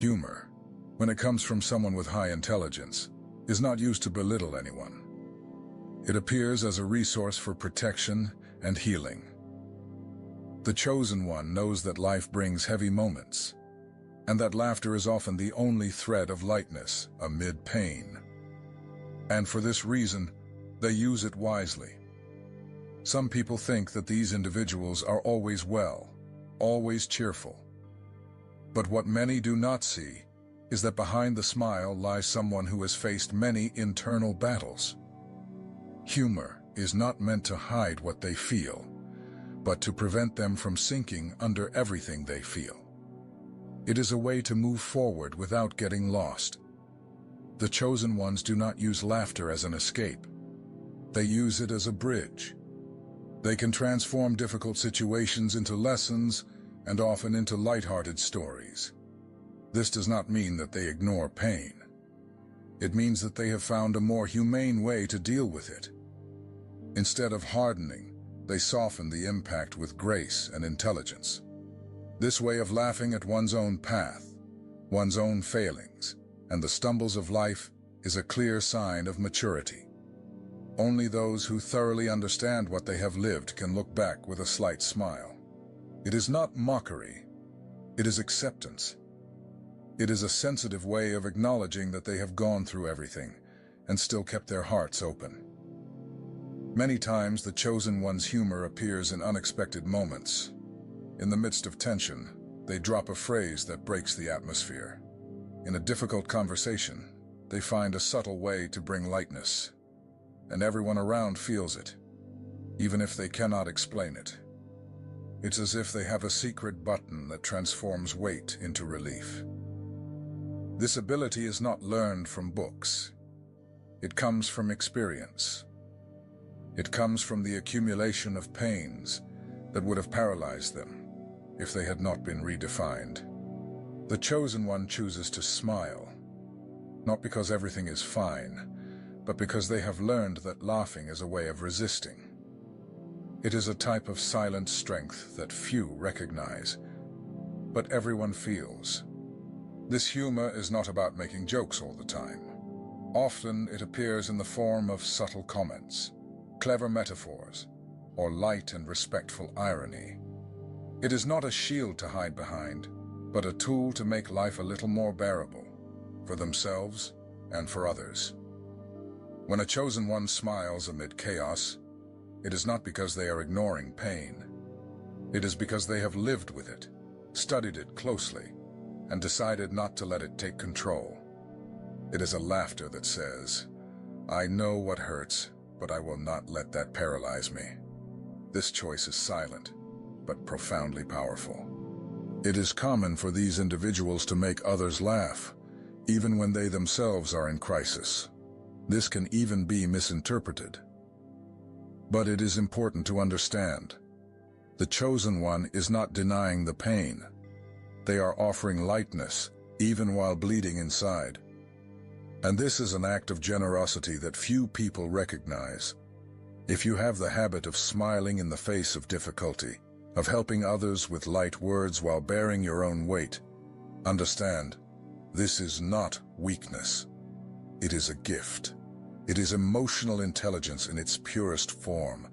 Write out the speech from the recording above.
Humor, when it comes from someone with high intelligence, is not used to belittle anyone. It appears as a resource for protection and healing. The chosen one knows that life brings heavy moments, and that laughter is often the only thread of lightness amid pain. And for this reason, they use it wisely. Some people think that these individuals are always well, always cheerful. But what many do not see is that behind the smile lies someone who has faced many internal battles. Humor is not meant to hide what they feel, but to prevent them from sinking under everything they feel. It is a way to move forward without getting lost. The chosen ones do not use laughter as an escape. They use it as a bridge. They can transform difficult situations into lessons and often into lighthearted stories. This does not mean that they ignore pain. It means that they have found a more humane way to deal with it. Instead of hardening, they soften the impact with grace and intelligence. This way of laughing at one's own path, one's own failings, and the stumbles of life is a clear sign of maturity. Only those who thoroughly understand what they have lived can look back with a slight smile. It is not mockery, it is acceptance. It is a sensitive way of acknowledging that they have gone through everything and still kept their hearts open. Many times the chosen one's humor appears in unexpected moments. In the midst of tension, they drop a phrase that breaks the atmosphere. In a difficult conversation, they find a subtle way to bring lightness, and everyone around feels it, even if they cannot explain it. It's as if they have a secret button that transforms weight into relief. This ability is not learned from books. It comes from experience. It comes from the accumulation of pains that would have paralyzed them if they had not been redefined. The chosen one chooses to smile, not because everything is fine, but because they have learned that laughing is a way of resisting. It is a type of silent strength that few recognize, but everyone feels. This humor is not about making jokes all the time. Often it appears in the form of subtle comments, clever metaphors, or light and respectful irony. It is not a shield to hide behind, but a tool to make life a little more bearable, for themselves and for others. When a chosen one smiles amid chaos, it is not because they are ignoring pain. It is because they have lived with it, studied it closely, and decided not to let it take control. It is a laughter that says, "I know what hurts, but I will not let that paralyze me." This choice is silent, but profoundly powerful. It is common for these individuals to make others laugh, even when they themselves are in crisis. This can even be misinterpreted. But it is important to understand. The chosen one is not denying the pain. They are offering lightness, even while bleeding inside. And this is an act of generosity that few people recognize. If you have the habit of smiling in the face of difficulty, of helping others with light words while bearing your own weight, understand, this is not weakness. It is a gift. It is emotional intelligence in its purest form,